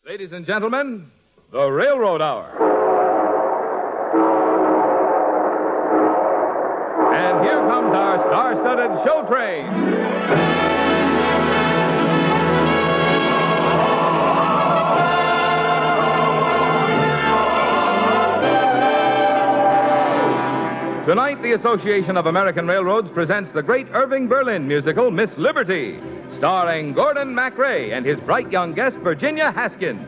Ladies and gentlemen, the Railroad Hour. And here comes our star-studded show train. Tonight, the Association of American Railroads presents the great Irving Berlin musical, Miss Liberty, starring Gordon MacRae and his bright young guest, Virginia Haskins.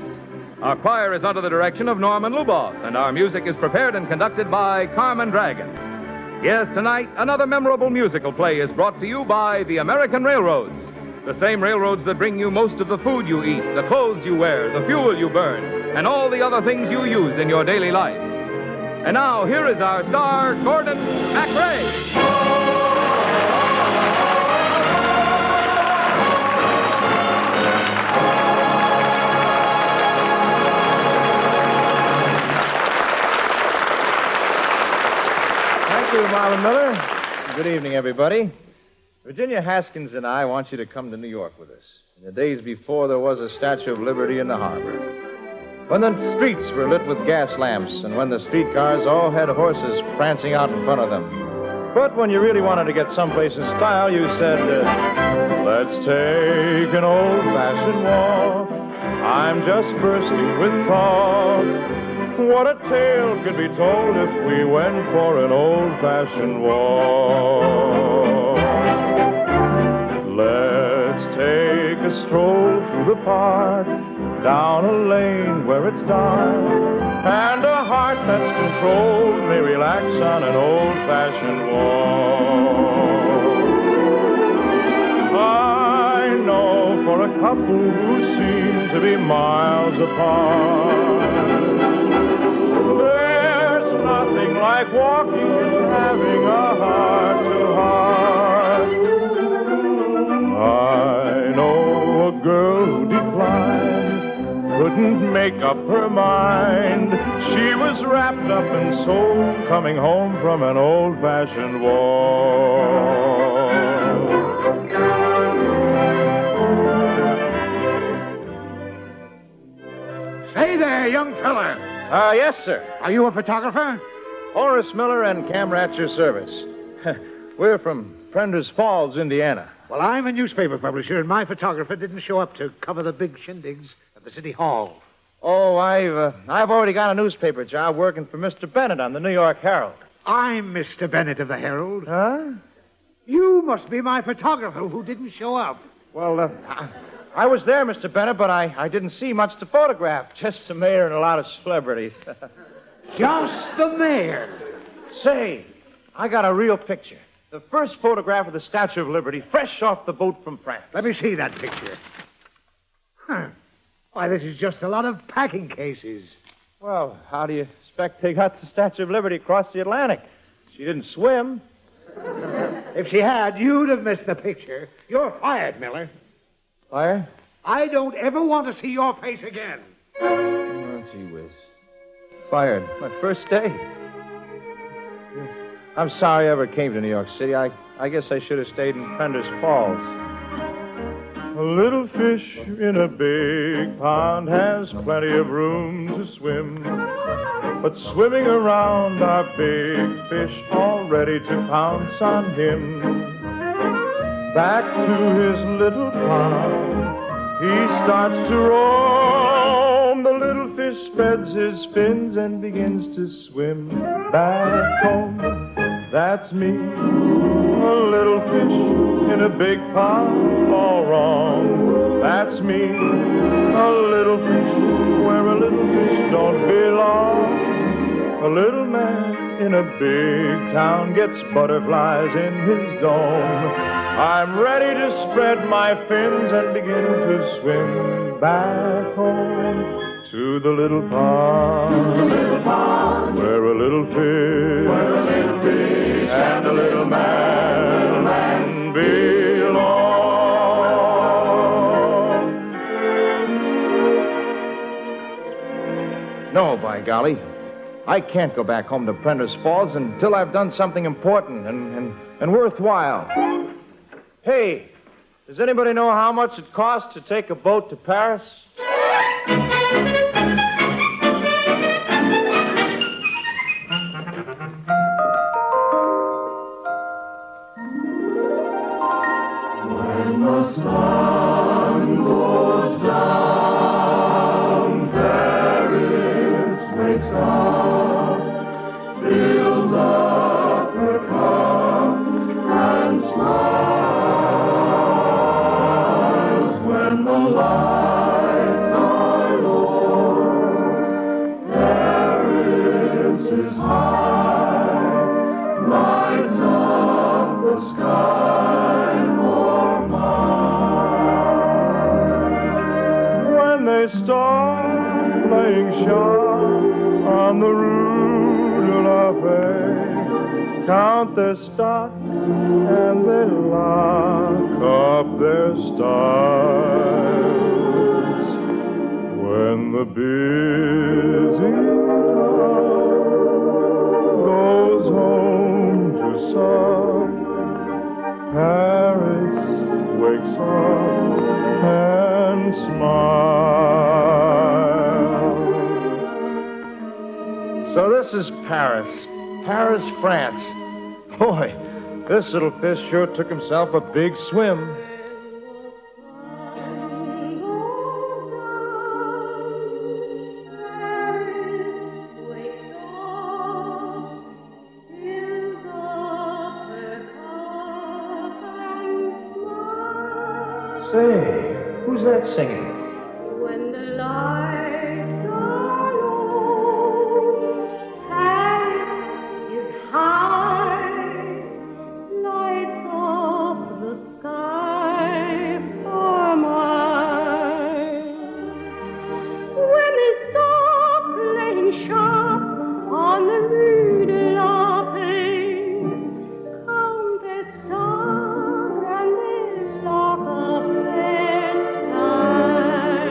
Our choir is under the direction of Norman Luboff, and our music is prepared and conducted by Carmen Dragon. Yes, tonight, another memorable musical play is brought to you by the American Railroads, the same railroads that bring you most of the food you eat, the clothes you wear, the fuel you burn, and all the other things you use in your daily life. And now, here is our star, Gordon MacRae. Thank you, Marlon Miller. Good evening, everybody. Virginia Haskins and I want you to come to New York with us. In the days before there was a Statue of Liberty in the harbor. When the streets were lit with gas lamps, and when the streetcars all had horses prancing out in front of them. But when you really wanted to get someplace in style, you said, let's take an old-fashioned walk. I'm just bursting with talk. What a tale could be told if we went for an old-fashioned walk. Let's take a stroll through the park, down a lane where it's dark, and a heart that's controlled may relax on an old-fashioned walk. I know for a couple who seem to be miles apart, there's nothing like walking and having a heart-to-heart. I know a girl who declined, couldn't make up her mind. She was wrapped up in soul, coming home from an old-fashioned walk. Say there, young fella. Yes, sir. Are you a photographer? Horace Miller and camera at your service. We're from Prender's Falls, Indiana. Well, I'm a newspaper publisher, and my photographer didn't show up to cover the big shindigs at the City Hall. Oh, I've already got a newspaper job working for Mr. Bennett on the New York Herald. I'm Mr. Bennett of the Herald. Huh? You must be my photographer who didn't show up. Well, I was there, Mr. Bennett, but I didn't see much to photograph. Just the mayor and a lot of celebrities. Just the mayor. Say, I got a real picture. The first photograph of the Statue of Liberty, fresh off the boat from France. Let me see that picture. Huh. Why, this is just a lot of packing cases. Well, how do you expect they got the Statue of Liberty across the Atlantic? She didn't swim. If she had, you'd have missed the picture. You're fired, Miller. Fired? I don't ever want to see your face again. Oh, gee whiz. Fired. My first day. I'm sorry I ever came to New York City. I guess I should have stayed in Prender's Falls. A little fish in a big pond has plenty of room to swim. But swimming around are big fish all ready to pounce on him. Back to his little pond, he starts to roam. The little fish spreads his fins and begins to swim back home. That's me, a little fish in a big pond, all wrong. That's me, a little fish where a little fish don't belong. A little man in a big town gets butterflies in his dome. I'm ready to spread my fins and begin to swim back home. To the little pond, where a little fish, and a little man belong. No, by golly. I can't go back home to Prender's Falls until I've done something important and worthwhile. Hey, does anybody know how much it costs to take a boat to Paris? Count their stock and they lock up their styles. When the busy town goes home to sup, Paris wakes up and smiles. So this is Paris. Paris, France. Boy, this little fish sure took himself a big swim. Say, who's that singing? When the lights are low, Paris is high, lights up the sky for mine. When they stop playing sharp on the Rue de la Paix, count their stars and they lock up their style.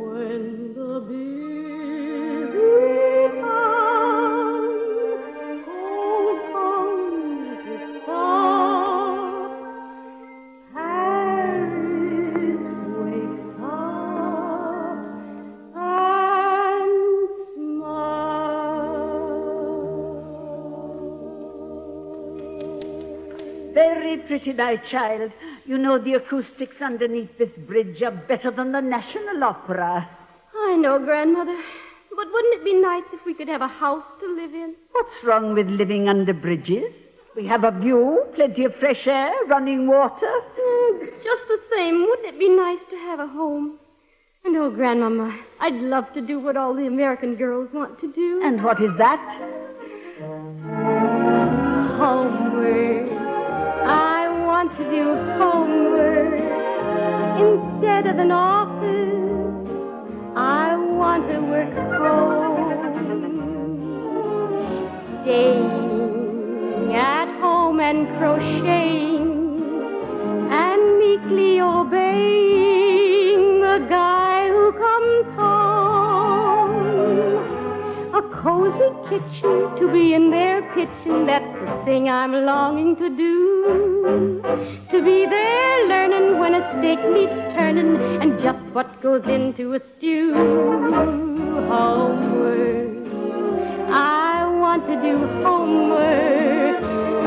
When the busy town goes home to stop, Paris wakes up and smiles. Very pretty night, child. You know the acoustics underneath this bridge are better than the National Opera. I know, Grandmother. But wouldn't it be nice if we could have a house to live in? What's wrong with living under bridges? We have a view, plenty of fresh air, running water. Just the same, wouldn't it be nice to have a home? And oh, Grandmama, I'd love to do what all the American girls want to do. And what is that? Homework. I want to do homework. Instead of an office, I want to work home. Staying at home and crocheting and meekly obeying the guy who comes home. A cozy kitchen to be in their kitchen, that's the thing I'm longing to do. To be there learning when a steak needs turning and just what goes into a stew. Homework. I want to do homework.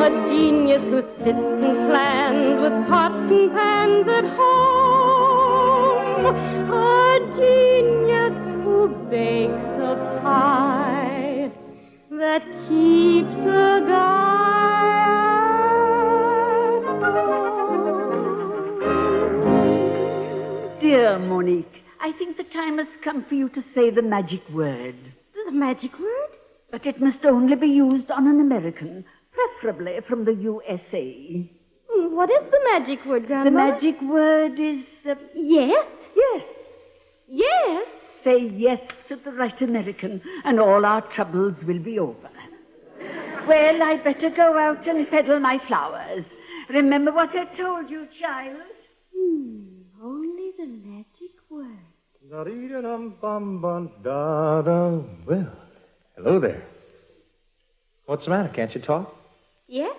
A genius who sits and plans with pots and pans at home. A genius who bakes a pie that keeps the guy at home. Dear Monique, I think the time has come for you to say the magic word. The magic word? But it must only be used on an American, preferably from the USA. What is the magic word, The Grandma? magic word is... Yes? yes. Yes? Say yes to the right American, and all our troubles will be over. Well, I'd better go out and peddle my flowers. Remember what I told you, child? Only the magic word. Da-dee-da-dum-bum-bum-da-da. Well, hello there. What's the matter? Can't you talk? Yes?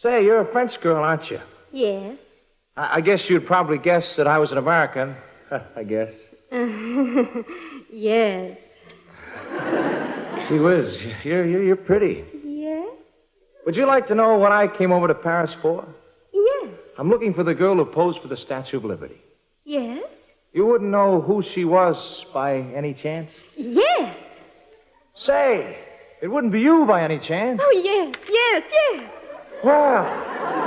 Say, you're a French girl, aren't you? Yes. I guess you'd probably guess that I was an American. I guess. Yes. Gee whiz, you're pretty. Yes? Would you like to know what I came over to Paris for? Yes. I'm looking for the girl who posed for the Statue of Liberty. Yes? You wouldn't know who she was by any chance? Yes. Say, it wouldn't be you by any chance. Oh, yes, yes, yes. Well,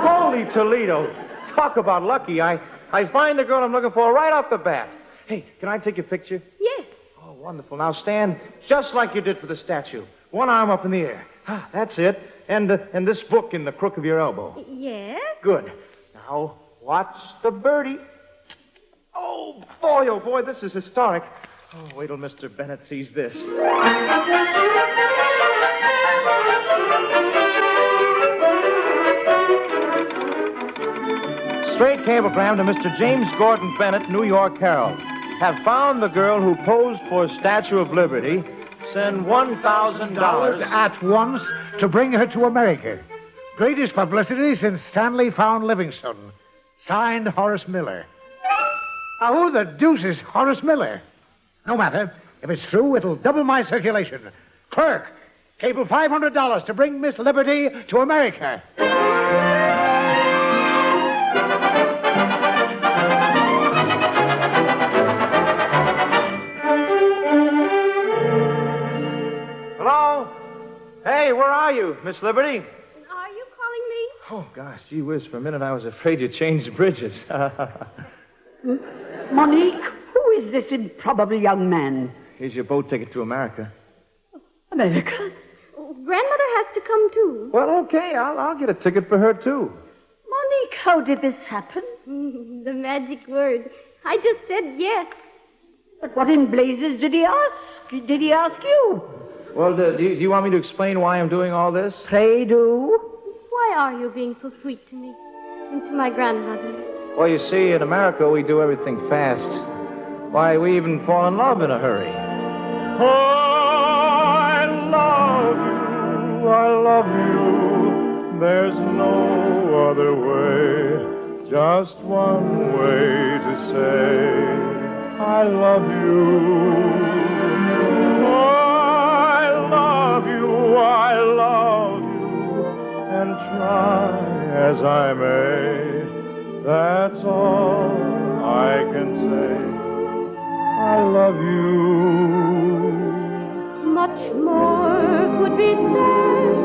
holy Toledo. Talk about lucky. I find the girl I'm looking for right off the bat. Hey, can I take your picture? Yes. Oh, wonderful. Now stand just like you did for the statue. One arm up in the air. Ah, that's it. And this book in the crook of your elbow. Yes? Good. Now, watch the birdie. Oh, boy, this is historic. Oh, wait till Mr. Bennett sees this. Straight cablegram to Mr. James Gordon Bennett, New York Herald. Have found the girl who posed for Statue of Liberty. Send $1,000 at once to bring her to America. Greatest publicity since Stanley found Livingstone. Signed, Horace Miller. Now, who the deuce is Horace Miller? No matter. If it's true, it'll double my circulation. Clerk, cable $500 to bring Miss Liberty to America. Hello? Hey, where are you, Miss Liberty? Are you calling me? Oh, gosh, gee whiz, for a minute I was afraid you changed bridges. Monique, who is this improbable young man? Here's your boat ticket to America. America? Oh, Grandmother has to come, too. Well, okay, I'll get a ticket for her, too. Monique, how did this happen? The magic word. I just said yes. But what in blazes did he ask? Did he ask you? Well, do you want me to explain why I'm doing all this? Pray do. Why are you being so sweet to me and to my grandmother? Well, you see, in America, we do everything fast. Why, we even fall in love in a hurry. I love you. There's no other way. Just one way to say I love you. I love you, and try as I may, that's all I can say. I love you. Much more could be said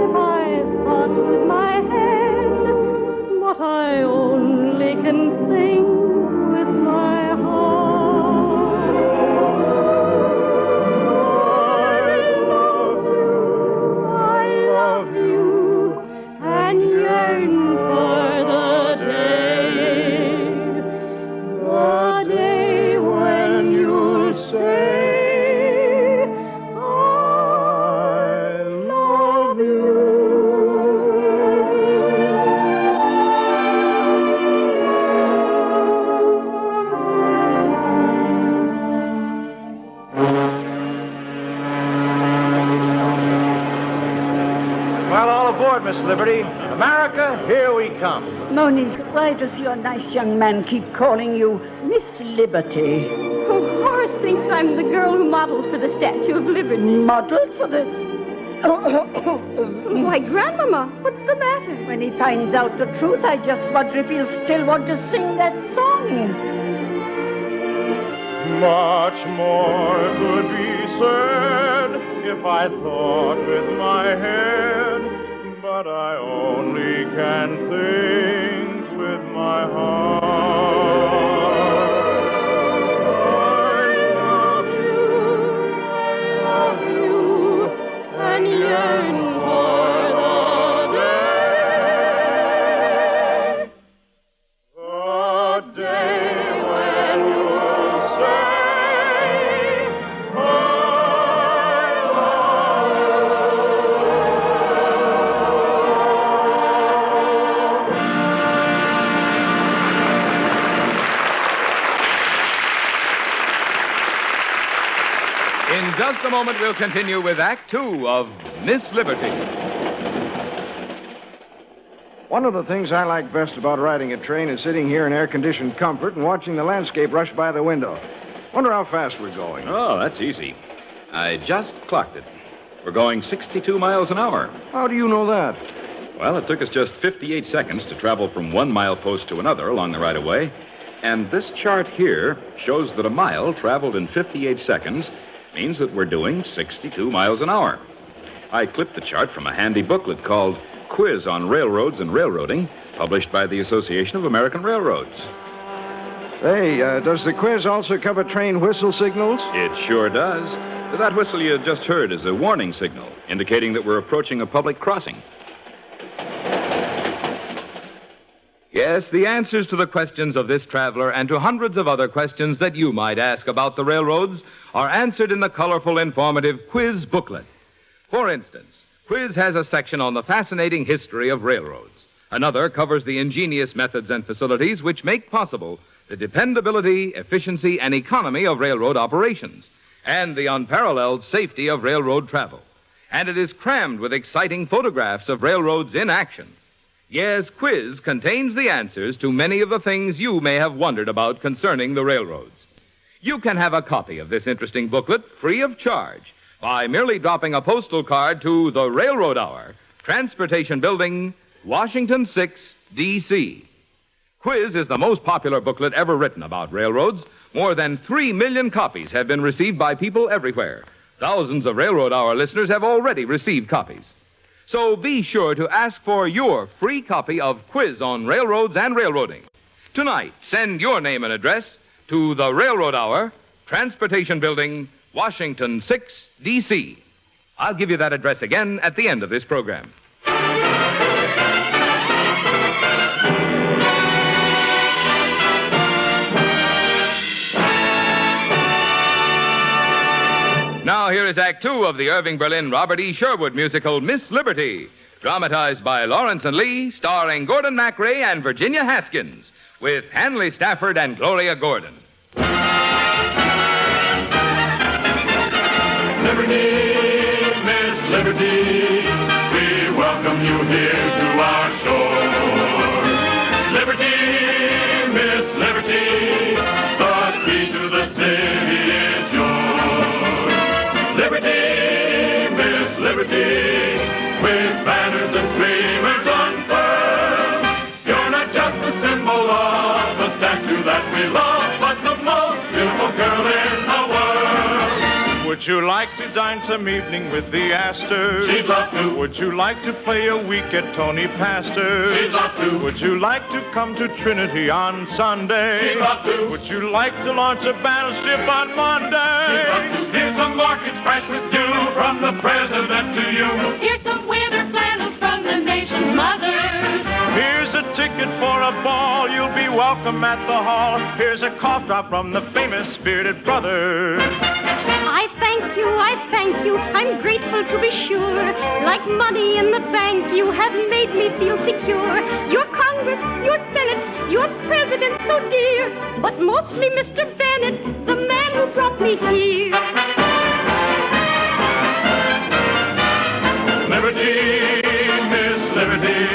if I thought with my head, but I only can think with my heart. Miss Liberty. America, here we come. Monique, why does your nice young man keep calling you Miss Liberty? Oh, Horace thinks I'm the girl who modeled for the Statue of Liberty. Modeled for the... Why, Grandmama, what's the matter? When he finds out the truth, I just wonder if he'll still want to sing that song. Much more could be said if I thought with my head, but I only can think with my heart. I love you, and yearn for the day when you'll say, I In just a moment, we'll continue with Act Two of Miss Liberty. One of the things I like best about riding a train is sitting here in air-conditioned comfort and watching the landscape rush by the window. Wonder how fast we're going. Oh, that's easy. I just clocked it. We're going 62 miles an hour. How do you know that? Well, it took us just 58 seconds to travel from one milepost to another along the right-of-way. And this chart here shows that a mile traveled in 58 seconds means that we're doing 62 miles an hour. I clipped the chart from a handy booklet called Quiz on Railroads and Railroading, published by the Association of American Railroads. Hey, does the quiz also cover train whistle signals? It sure does. That whistle you just heard is a warning signal, indicating that we're approaching a public crossing. Yes, the answers to the questions of this traveler and to hundreds of other questions that you might ask about the railroads are answered in the colorful, informative quiz booklet. For instance, Quiz has a section on the fascinating history of railroads. Another covers the ingenious methods and facilities which make possible the dependability, efficiency, and economy of railroad operations, and the unparalleled safety of railroad travel. And it is crammed with exciting photographs of railroads in action. Yes, Quiz contains the answers to many of the things you may have wondered about concerning the railroads. You can have a copy of this interesting booklet free of charge by merely dropping a postal card to the Railroad Hour, Transportation Building, Washington 6, D.C. Quiz is the most popular booklet ever written about railroads. More than 3 million copies have been received by people everywhere. Thousands of Railroad Hour listeners have already received copies. So be sure to ask for your free copy of Quiz on Railroads and Railroading. Tonight, send your name and address to the Railroad Hour, Transportation Building, Washington 6, D.C. I'll give you that address again at the end of this program. Now here is Act Two of the Irving Berlin Robert E. Sherwood musical Miss Liberty, dramatized by Lawrence and Lee, starring Gordon MacRae and Virginia Haskins, with Hanley Stafford and Gloria Gordon. Liberty, Miss Liberty, we welcome you here to our shore. Liberty, Miss Liberty, the key to the city is yours. Liberty, Miss Liberty, with banners and streamers unfurled. You're not just a symbol of a statue that we love, but the most beautiful girl in the world. Would you like to dine some evening with the Astors? She'd love to. Would you like to play a week at Tony Pastor's? She'd love to. Would you like to come to Trinity on Sunday? She'd love to. Would you like to launch a battleship on Monday? She'd love to. Here's some markets fresh with you, from the president to you. Here's some winter flannels from the nation's mothers. Here's a ticket for a ball. You'll be welcome at the hall. Here's a cough drop from the famous Spirited Brothers. I thank you, I'm grateful to be sure. Like money in the bank, you have made me feel secure. Your Congress, your Senate, your President so dear, but mostly Mr. Bennett, the man who brought me here. Liberty, Miss Liberty,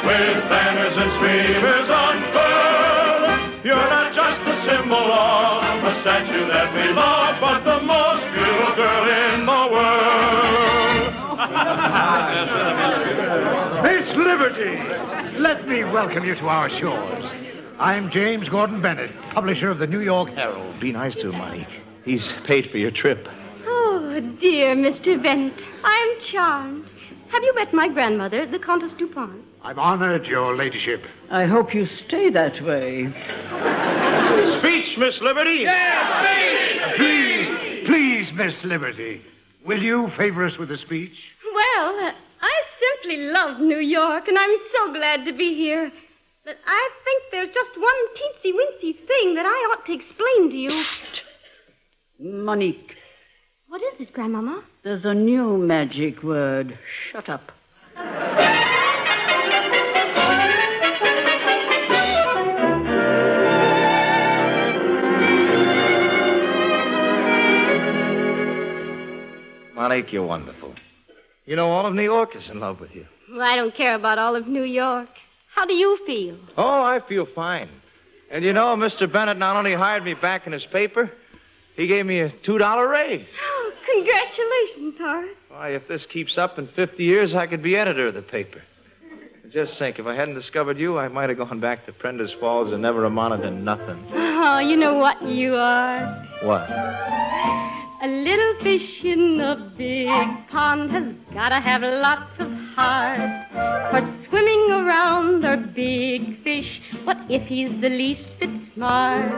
with banners and streamers unfurled. You're not just a symbol of a statue that we love, but the most beautiful girl in the world. Miss Liberty, let me welcome you to our shores. I'm James Gordon Bennett, publisher of the New York Herald. Be nice to him, Monty. He's paid for your trip. Oh, dear Mr. Bennett, I'm charmed. Have you met my grandmother, the Countess Dupont? I'm honored, your ladyship. I hope you stay that way. Speech, Miss Liberty! Please, Miss Liberty, will you favor us with a speech? Well, I simply love New York, and I'm so glad to be here. But I think there's just one teensy-weensy thing that I ought to explain to you. Monique, What is it, Grandmama? there's a new magic word. Shut up. Monique, you're wonderful. You know, all of New York is in love with you. Well, I don't care about all of New York. How do you feel? Oh, I feel fine. And you know, Mr. Bennett not only hired me back in his paper, he gave me a $2 raise. Oh, congratulations, Horace. Why, if this keeps up in 50 years, I could be editor of the paper. Just think, if I hadn't discovered you, I might have gone back to Prentice Falls and never amounted to nothing. Oh, you know what you are? What? A little fish in a big pond has gotta have lots of heart. For swimming around are big fish. What if he's the least bit smart?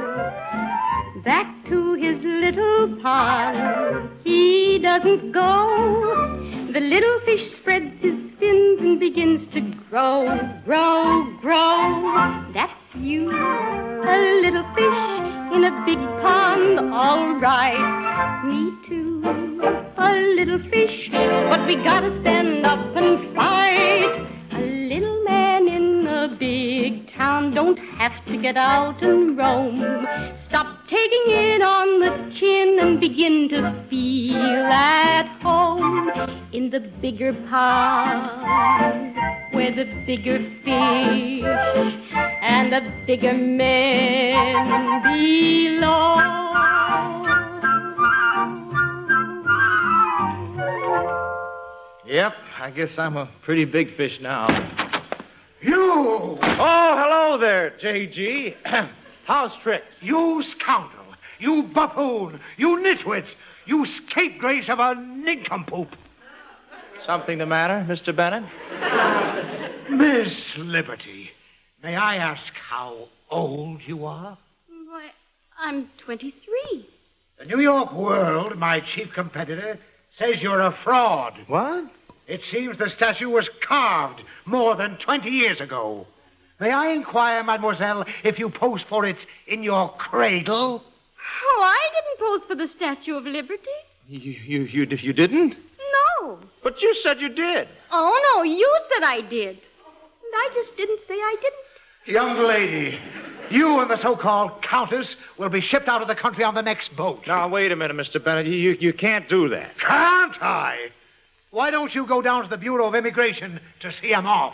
Back to his little pond he doesn't go. The little fish spreads his fins and begins to grow, grow, grow. That's you, a little fish in a big pond, all right. Me too, a little fish, but we gotta stand up and fight. A little man in a big town don't have to get out and roam. Stop taking it on the chin and begin to feel at home in the bigger pond where the bigger fish and the bigger men belong. Yep, I guess I'm a pretty big fish now. You! Oh, hello there, J.G. How's tricks? You scoundrel! You buffoon! You nitwit! You scapegrace of a nincompoop! Something the matter, Mr. Bennett? Miss Liberty, may I ask how old you are? Why, I'm 23. The New York World, my chief competitor, says you're a fraud. What? It seems the statue was carved more than 20 years ago. May I inquire, mademoiselle, if you posed for it in your cradle? Oh, I didn't pose for the Statue of Liberty. You didn't? No. But you said you did. Oh, no, you said I did. And I just didn't say I didn't. Young lady, you and the so-called countess will be shipped out of the country on the next boat. Now, wait a minute, Mr. Bennett. You can't do that. Can't I? Why don't you go down to the Bureau of Immigration to see him off?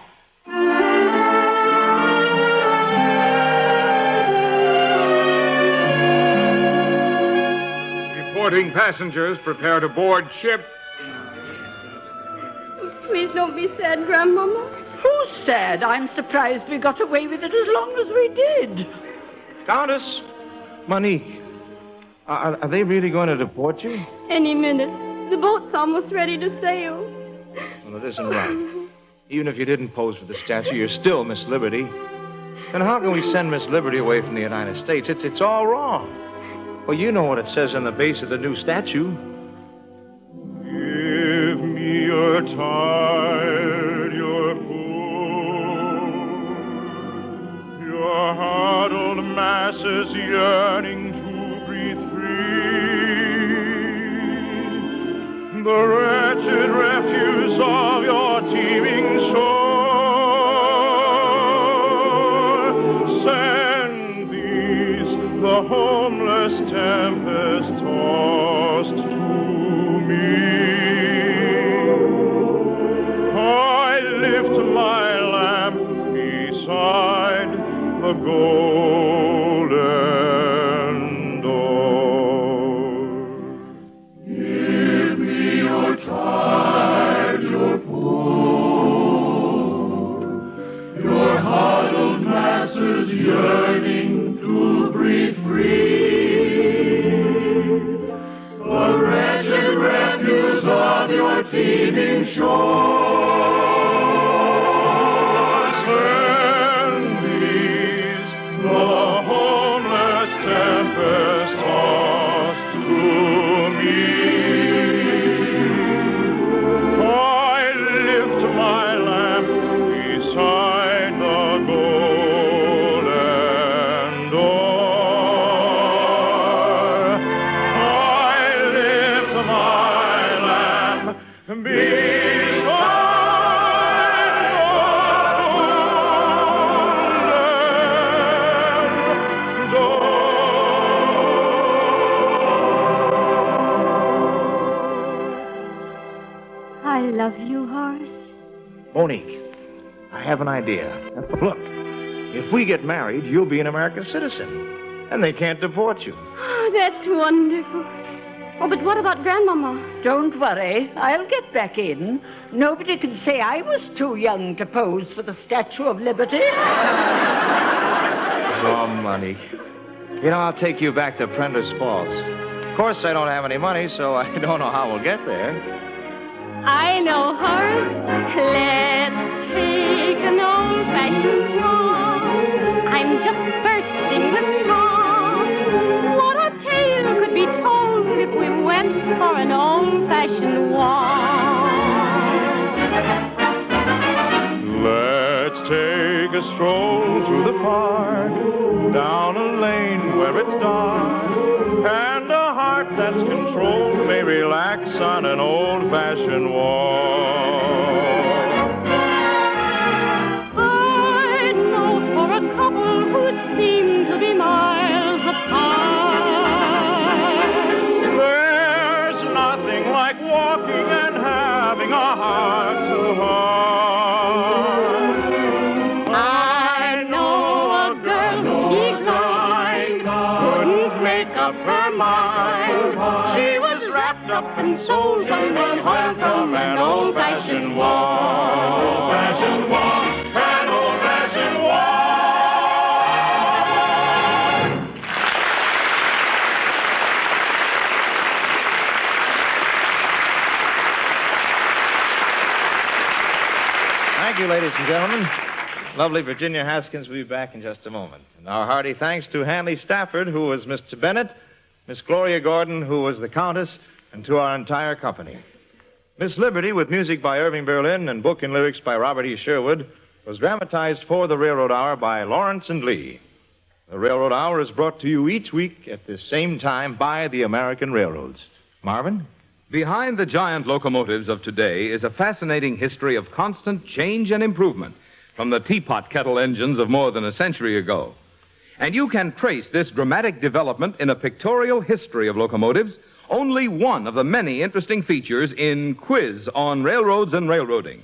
Reporting passengers, prepare to board ship. Please don't be sad, Grandmama. Who's sad? I'm surprised we got away with it as long as we did. Countess, Monique, are they really going to deport you? Any minute. The boat's almost ready to sail. Well, it isn't right. Even if you didn't pose for the statue, you're still Miss Liberty. And how can we send Miss Liberty away from the United States? It's all wrong. Well, you know what it says on the base of the new statue. Give me your tired, your full, your huddled masses yearning to breathe free, the wretched refuse of your teeming shore. Send these, the homeless tempest tossed to me. I lift my lamp beside the golden door. Give me your tired, your poor, your huddled masses yearning to breathe free. The wretched refuse of your teeming shores. Send these, the homeless tempest tossed to me. I lift my lamp beside the golden door. I lift my lamp beside the golden door. I love you, Horace. Monique, I have an idea. Look, if we get married, you'll be an American citizen, and they can't deport you. Oh, that's wonderful. Oh, but what about Grandmama? Don't worry. I'll get back in. Nobody can say I was too young to pose for the Statue of Liberty. Oh, Monique. You know, I'll take you back to Prender's Falls. Of course, I don't have any money, so I don't know how we'll get there. I know her. Let's take an old-fashioned walk. I'm just bursting with talk. What a tale could be told if we went for an old-fashioned walk. Let's take a stroll through the park, down a lane where it's dark, and a heart that's controlled may relax on an old-fashioned walk. I'd know for a couple who seem to be miles apart. There's nothing like walking and having a heart-to-heart. I know a girl who'd be kind, couldn't make up her mind. She was wrapped up in souls and then hung from an old-fashioned walk. Old-fashioned walk, an old-fashioned walk. Thank you, ladies and gentlemen. Lovely Virginia Haskins will be back in just a moment. And our hearty thanks to Hanley Stafford, who was Mr. Bennett, Miss Gloria Gordon, who was the Countess, and to our entire company. Miss Liberty, with music by Irving Berlin and book and lyrics by Robert E. Sherwood, was dramatized for the Railroad Hour by Lawrence and Lee. The Railroad Hour is brought to you each week at this same time by the American Railroads. Marvin? Behind the giant locomotives of today is a fascinating history of constant change and improvement from the teapot kettle engines of more than a century ago. And you can trace this dramatic development in a pictorial history of locomotives, only one of the many interesting features in Quiz on Railroads and Railroading.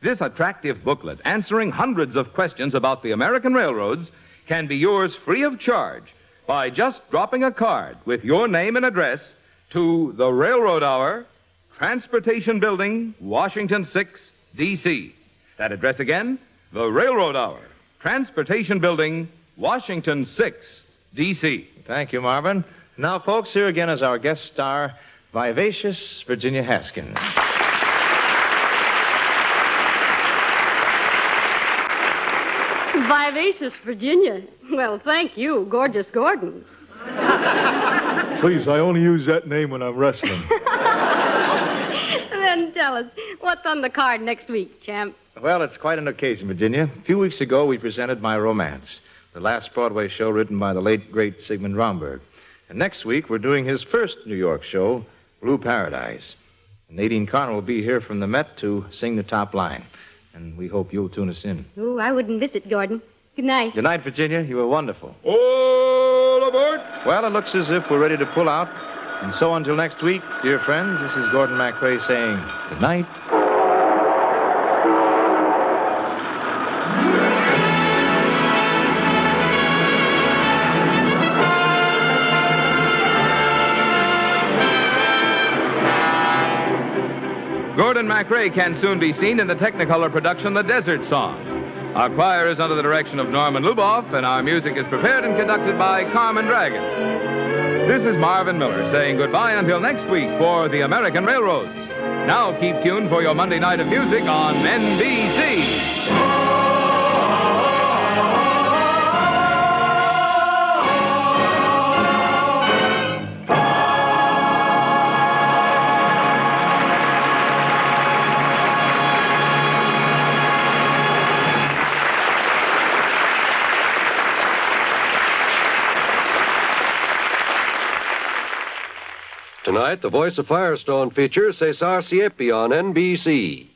This attractive booklet, answering hundreds of questions about the American railroads, can be yours free of charge by just dropping a card with your name and address to the Railroad Hour, Transportation Building, Washington 6, D.C. That address again, the Railroad Hour, Transportation Building, Washington 6, D.C. Thank you, Marvin. Now, folks, here again is our guest star, vivacious Virginia Haskins. Vivacious Virginia. Well, thank you, Gorgeous Gordon. Please, I only use that name when I'm wrestling. Then tell us, what's on the card next week, champ? Well, it's quite an occasion, Virginia. A few weeks ago, we presented My Romance, the last Broadway show written by the late, great Sigmund Romberg. And next week, we're doing his first New York show, Blue Paradise. Nadine Carter will be here from the Met to sing the top line. And we hope you'll tune us in. Oh, I wouldn't miss it, Gordon. Good night. Good night, Virginia. You were wonderful. All aboard! Well, it looks as if we're ready to pull out. And so until next week, dear friends, this is Gordon MacRae saying good night. Gordon MacRae can soon be seen in the Technicolor production The Desert Song. Our choir is under the direction of Norman Luboff, and our music is prepared and conducted by Carmen Dragon. This is Marvin Miller saying goodbye until next week for the American Railroads. Now keep tuned for your Monday night of music on NBC. Tonight, the Voice of Firestone features Cesar Siepi on NBC.